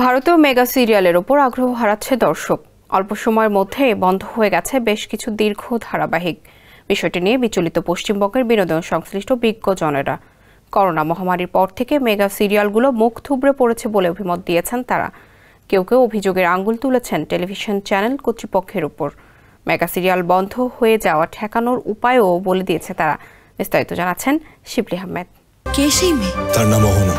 ভারতীয় মেগা সিরিয়ালের ওপর আগ্রহ হারাচ্ছে দর্শক। অল্প সময়ের মধ্যে বন্ধ হয়ে গেছে বেশ কিছু দীর্ঘ ধারাবাহিক। বিষয়টি নিয়ে বিচলিত পশ্চিমবঙ্গের বিনোদন সংশ্লিষ্ট বিজ্ঞজনেরা। করোনা মহামারীর পর থেকে মেগা সিরিয়ালগুলো মুখ থুবড়ে পড়েছে বলে অভিমত দিয়েছেন তারা। কেউ কেউ অভিযোগের আঙুল তুলেছেন টেলিভিশন চ্যানেল কর্তৃপক্ষের উপর। মেগা সিরিয়াল বন্ধ হয়ে যাওয়া ঠেকানোর উপায়ও বলে দিয়েছে তারা। বিস্তারিত জানাচ্ছেন শিবলি আহমেদ। কে সেই মেয়ে? তার নাম অহনা।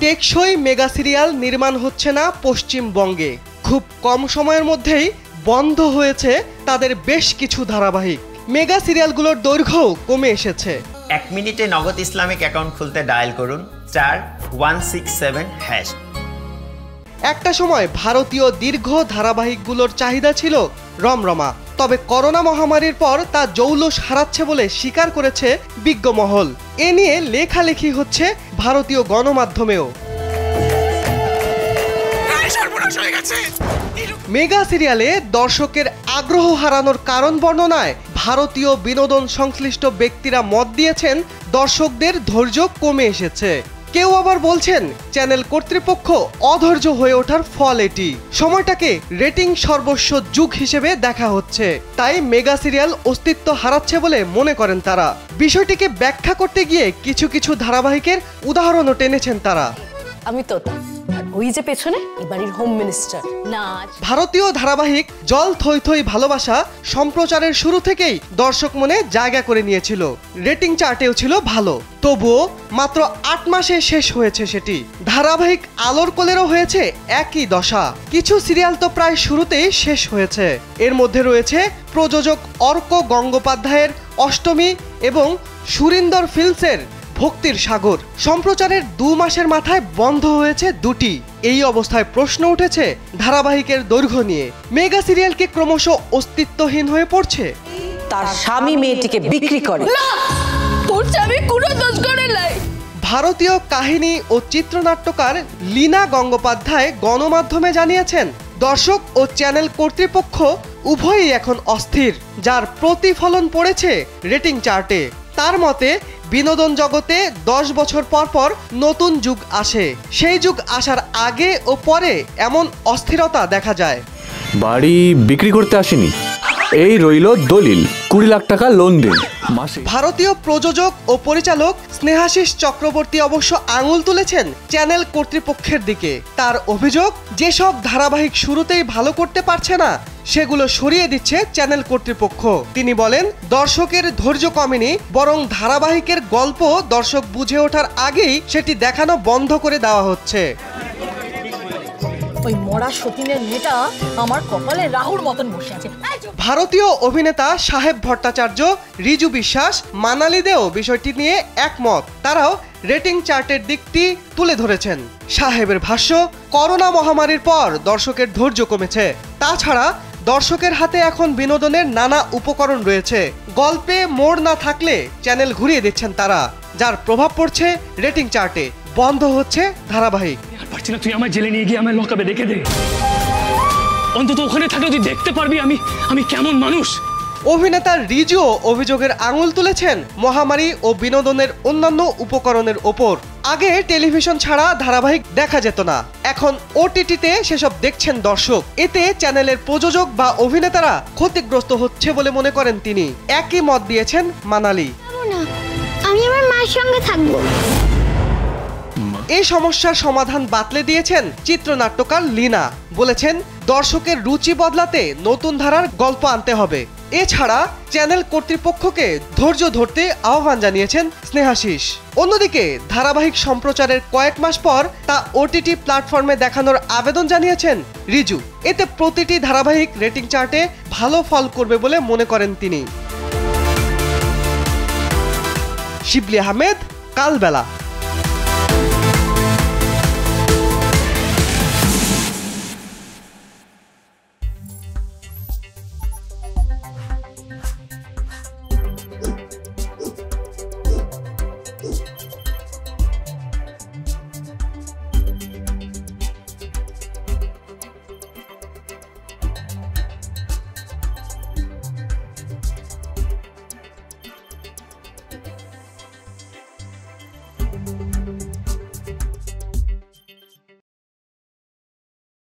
টেকসই মেগা সিরিয়াল নির্মাণ হচ্ছে না পশ্চিমবঙ্গে। খুব কম সময়ের মধ্যেই বন্ধ হয়েছে তাদের বেশ কিছু ধারাবাহিক। মেগা সিরিয়ালগুলোর দৈর্ঘ্য কমে এসেছে। 1 মিনিটে নগদ ইসলামিক অ্যাকাউন্ট খুলতে ডায়াল করুন *167#। একটা সময় ভারতীয় দীর্ঘ ধারাবাহিকগুলোর চাহিদা ছিল রমরমা, তবে করোনা মহামারীর পর তা জৌলুস হারাচ্ছে বলে স্বীকার করেছে বিজ্ঞ মহল। এ নিয়ে লেখালেখি হচ্ছে ভারতীয় গণমাধ্যমেও। মেগা সিরিয়ালে দর্শকের আগ্রহ হারানোর কারণ বর্ণনায় ভারতীয় বিনোদন সংশ্লিষ্ট ব্যক্তিরা মত দিয়েছেন দর্শকদের ধৈর্য কমে এসেছে। কেউ আবার বলছেন চ্যানেল কর্তৃপক্ষ অধৈর্য হয়ে ওঠার ফল এটি। সময়টাকে রেটিং সর্বস্ব যুগ হিসেবে দেখা হচ্ছে, তাই মেগা সিরিয়াল অস্তিত্ব হারাচ্ছে বলে মনে করেন তারা। বিষয়টিকে ব্যাখ্যা করতে গিয়ে কিছু কিছু ধারাবাহিকের উদাহরণও টেনেছেন তারা। আমি তো ওই যে পেছনে এবারের হোম মিনিস্টার নাচ। ভারতীয় ধারাবাহিক জল থই থই ভালোবাসা সম্প্রচারের শুরু থেকেই দর্শক মনে জায়গা করে নিয়েছিল। রেটিং চার্টেও ছিল ভালো, তবুও মাত্র 8 মাসে শেষ হয়েছে সেটি। ধারাবাহিক আলোর কোলেরও হয়েছে একই দশা। কিছু সিরিয়াল তো প্রায় শুরুতেই শেষ হয়েছে। এর মধ্যে রয়েছে প্রযোজক অর্ক গঙ্গোপাধ্যায়ের অষ্টমী এবং সুরিন্দর ফিল্মসের ভক্তির সাগর। সম্প্রচারের 2 মাসের মাথায় বন্ধ হয়েছে দুটি। এই অবস্থায় প্রশ্ন উঠেছে ধারাবাহিকের দৈর্ঘ্য নিয়ে। মেগা সিরিয়ালকে ক্রমশ অস্তিত্বহীন হয়ে পড়ছে। তার স্বামী মেয়েটিকে বিক্রি করে। ভারতীয় কাহিনী ও চিত্রনাট্যকার লীনা গঙ্গোপাধ্যায় গণমাধ্যমে জানিয়েছেন দর্শক ও চ্যানেল কর্তৃপক্ষ উভয়ই এখন অস্থির, যার প্রতিফলন পড়েছে রেটিং চার্টে। তার মতে বিনোদন জগতে 10 বছর পর পর নতুন যুগ আসে। সেই যুগ আসার আগে ও পরে এমন অস্থিরতা দেখা যায়। বাড়ি বিক্রি করতে আসেনি, এই রইল দলিল, 20 লাখ টাকা লোন দিন মাসে। ভারতীয় প্রযোজক ও পরিচালক স্নেহাশিস চক্রবর্তী অবশ্য আঙুল তুলেছেন চ্যানেল কর্তৃপক্ষের দিকে। তার অভিযোগ, যেসব ধারাবাহিক শুরুতেই ভালো করতে পারছে না সেগুলো সরিয়ে দিচ্ছে চ্যানেল কর্তৃপক্ষ। তিনি বলেন, দর্শকের ধৈর্য কমেনি, বরং ধারাবাহিকের গল্প দর্শক বুঝে ওঠার আগেই সেটি দেখানো বন্ধ করে দেওয়া হচ্ছে। ওই মরা সতীনের মেয়েটা আমার কপালে রাহুর মতন বসে আছে। ভারতীয় অভিনেতা সাহেব ভট্টাচার্য, রিজু বিশ্বাস, মানালি দেও বিষয়টি নিয়ে একমত। তারাও রেটিং চার্টের দিকটি তুলে ধরেছেন। সাহেবের ভাষ্য, করোনা মহামারীর পর দর্শকের ধৈর্য কমেছে। তাছাড়া দর্শকের হাতে এখন বিনোদনের নানা উপকরণ রয়েছে। গল্পে মোড় না থাকলে চ্যানেল ঘুরিয়ে দিচ্ছেন তারা, যার প্রভাব পড়ছে রেটিং চার্টে। বন্ধ হচ্ছে ধারাবাহিক। পারছি না, তুই আমার জেলে নিয়ে গিয়ে আমার লকআপে রেখে দে। অন্তত ওখানে থাকলে তুই দেখতে পারবি আমি কেমন মানুষ। অভিনেতা রিজু অভিযোগের আঙুল তুলেছেন মহামারী ও বিনোদনের অন্যান্য উপকরণের ওপর। আগে টেলিভিশন ছাড়া ধারাবাহিক দেখা যেত না, এখন ওটিটিতে সেসব দেখছেন দর্শক। এতে চ্যানেলের প্রযোজক বা অভিনেতারা ক্ষতিগ্রস্ত হচ্ছে বলে মনে করেন তিনি। একই মত দিয়েছেন মানালি। আমি আমার মায়ের সঙ্গে থাকবো। এই সমস্যার সমাধান বাতলে দিয়েছেন চিত্রনাট্যকার লীনা। বলেছেন, দর্শকের রুচি বদলাতে নতুন ধারার গল্প আনতে হবে। এছাড়া চ্যানেল কর্তৃপক্ষকে ধৈর্য ধরতে আহ্বান জানিয়েছেন স্নেহাশিস। অন্যদিকে ধারাবাহিক সম্প্রচারের কয়েক মাস পর তা ওটিটি প্ল্যাটফর্মে দেখানোর আবেদন জানিয়েছেন রিজু। এতে প্রতিটি ধারাবাহিক রেটিং চার্টে ভালো ফল করবে বলে মনে করেন তিনি। শিবলি আহমেদ, কালবেলা।